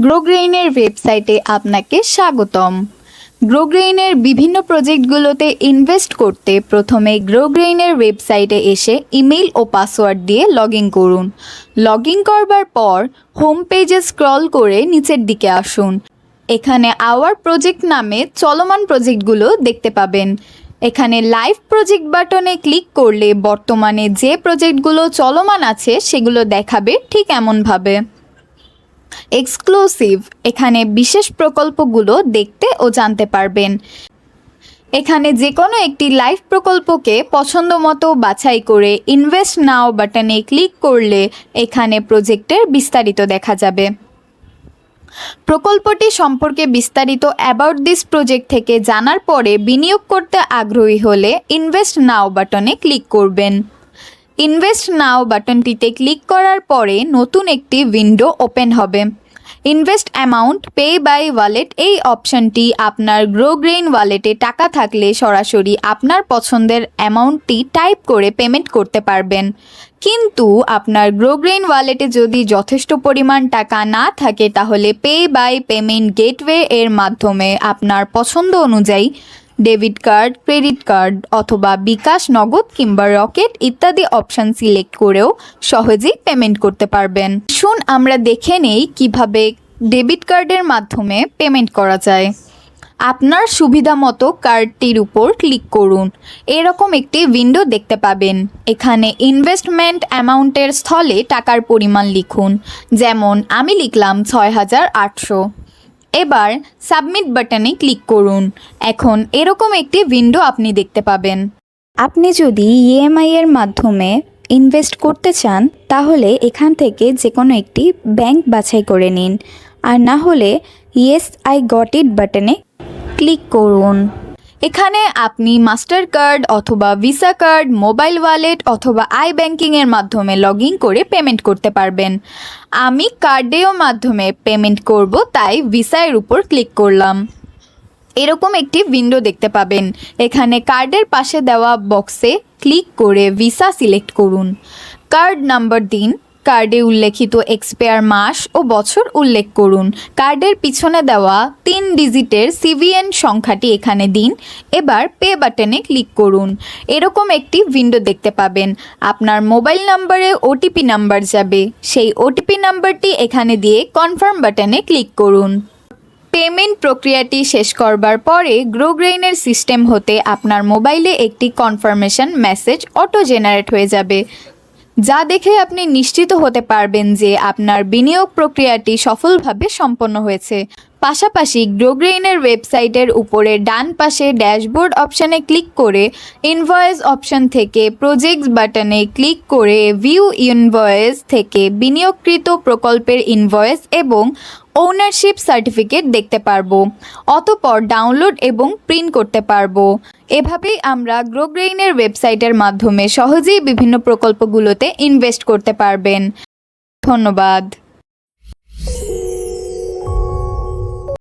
গ্রোগ্রেইনের ওয়েবসাইটে আপনাকে স্বাগতম। গ্রোগ্রেইনের বিভিন্ন প্রজেক্টগুলোতে ইনভেস্ট করতে প্রথমে গ্রোগ্রেইনের ওয়েবসাইটে এসে ইমেল ও পাসওয়ার্ড দিয়ে লগ ইন করুন। লগ ইন করবার পর হোম পেজে স্ক্রল করে নিচের দিকে আসুন। এখানে আওয়ার প্রজেক্ট নামে চলমান প্রজেক্টগুলো দেখতে পাবেন। এখানে লাইভ প্রজেক্ট বাটনে ক্লিক করলে বর্তমানে যে প্রজেক্টগুলো চলমান আছে সেগুলো দেখাবে ঠিক এমনভাবে। এক্সক্লুসিভ, এখানে বিশেষ প্রকল্পগুলো দেখতে ও জানতে পারবেন। এখানে যে কোনো একটি লাইভ প্রকল্পকে পছন্দ মতো বাছাই করে ইনভেস্ট নাও বাটনে ক্লিক করলে এখানে প্রজেক্টের বিস্তারিত দেখা যাবে। প্রকল্পটি সম্পর্কে বিস্তারিত অ্যাবাউট দিস প্রজেক্ট থেকে জানার পরে বিনিয়োগ করতে আগ্রহী হলে ইনভেস্ট নাও বাটনে ক্লিক করবেন। ইনভেস্ট নাও বাটনটিতে ক্লিক করার পরে নতুন একটি উইন্ডো ওপেন হবে। Invest amount pay by wallet এই অপশানটি আপনার গ্রোগ্রেইন ওয়ালেটে টাকা থাকলে সরাসরি আপনার পছন্দের অ্যামাউন্টটি টাইপ করে পেমেন্ট করতে পারবেন। কিন্তু আপনার গ্রোগ্রেইন ওয়ালেটে যদি যথেষ্ট পরিমাণ টাকা না থাকে তাহলে পে বাই পেমেন্ট গেটওয়ে এর মাধ্যমে আপনার পছন্দ অনুযায়ী ডেবিট কার্ড, ক্রেডিট কার্ড অথবা বিকাশ, নগদ কিংবা রকেট ইত্যাদি অপশান সিলেক্ট করেও সহজেই পেমেন্ট করতে পারবেন। শুন আমরা দেখে নেই কিভাবে ডেবিট কার্ডের মাধ্যমে পেমেন্ট করা যায়। আপনার সুবিধা মতো কার্ডটির উপর ক্লিক করুন। এরকম একটি উইন্ডো দেখতে পাবেন। এখানে ইনভেস্টমেন্ট অ্যামাউন্টের স্থলে টাকার পরিমাণ লিখুন। যেমন আমি লিখলাম ৬,৮০০। এবার সাবমিট বাটনে ক্লিক করুন। এখন এরকম একটি উইন্ডো আপনি দেখতে পাবেন। আপনি যদি ইএমআই এর মাধ্যমে ইনভেস্ট করতে চান তাহলে এখান থেকে যে কোনো একটি ব্যাংক বাছাই করে নিন, আর না হলে ইয়েস আই গট ইট বাটনে ক্লিক করুন। এখানে আপনি মাস্টার কার্ড অথবা ভিসা কার্ড, মোবাইল ওয়ালেট অথবা আই ব্যাংকিংয়ের মাধ্যমে লগ ইন করে পেমেন্ট করতে পারবেন। আমি কার্ডেও মাধ্যমে পেমেন্ট করব, তাই ভিসার উপর ক্লিক করলাম। এরকম একটি উইন্ডো দেখতে পাবেন। এখানে কার্ডের পাশে দেওয়া বক্সে ক্লিক করে ভিসা সিলেক্ট করুন। কার্ড নাম্বার দিন। কার্ডে উল্লেখিত এক্সপায়ার মাস ও বছর উল্লেখ করুন। কার্ডের পিছনে দেওয়া 3 ডিজিটের সিভিএন সংখ্যাটি এখানে দিন। এবার পে বাটনে ক্লিক করুন। এরকম একটি উইন্ডো দেখতে পাবেন। আপনার মোবাইল নাম্বারে ওটিপি নাম্বার যাবে। সেই ওটিপি নাম্বারটি এখানে দিয়ে কনফার্ম বাটনে ক্লিক করুন। পেমেন্ট প্রক্রিয়াটি শেষ করবার পরে গ্রোগ্রেইনের সিস্টেম হতে আপনার মোবাইলে একটি কনফার্মেশন মেসেজ অটো জেনারেট হয়ে যাবে, যা দেখে আপনি নিশ্চিত হতে পারবেন যে আপনার বিনিয়োগ প্রক্রিয়াটি সফলভাবে সম্পন্ন হয়েছে। পাশাপাশি গ্রোগ্রেইনের ওয়েবসাইটের উপরে ডান পাশে ড্যাশবোর্ড অপশানে ক্লিক করে ইনভয়েস অপশান থেকে প্রজেক্টস বাটনে ক্লিক করে ভিউ ইনভয়েস থেকে বিনিয়োগকৃত প্রকল্পের ইনভয়েস এবং ওনারশিপ সার্টিফিকেট দেখতে পারবো। অতঃপর ডাউনলোড এবং প্রিন্ট করতে পারবো। এভাবেই আমরা গ্রোগ্রেইনের ওয়েবসাইটের মাধ্যমে সহজেই বিভিন্ন প্রকল্পগুলোতে ইনভেস্ট করতে পারবেন। ধন্যবাদ।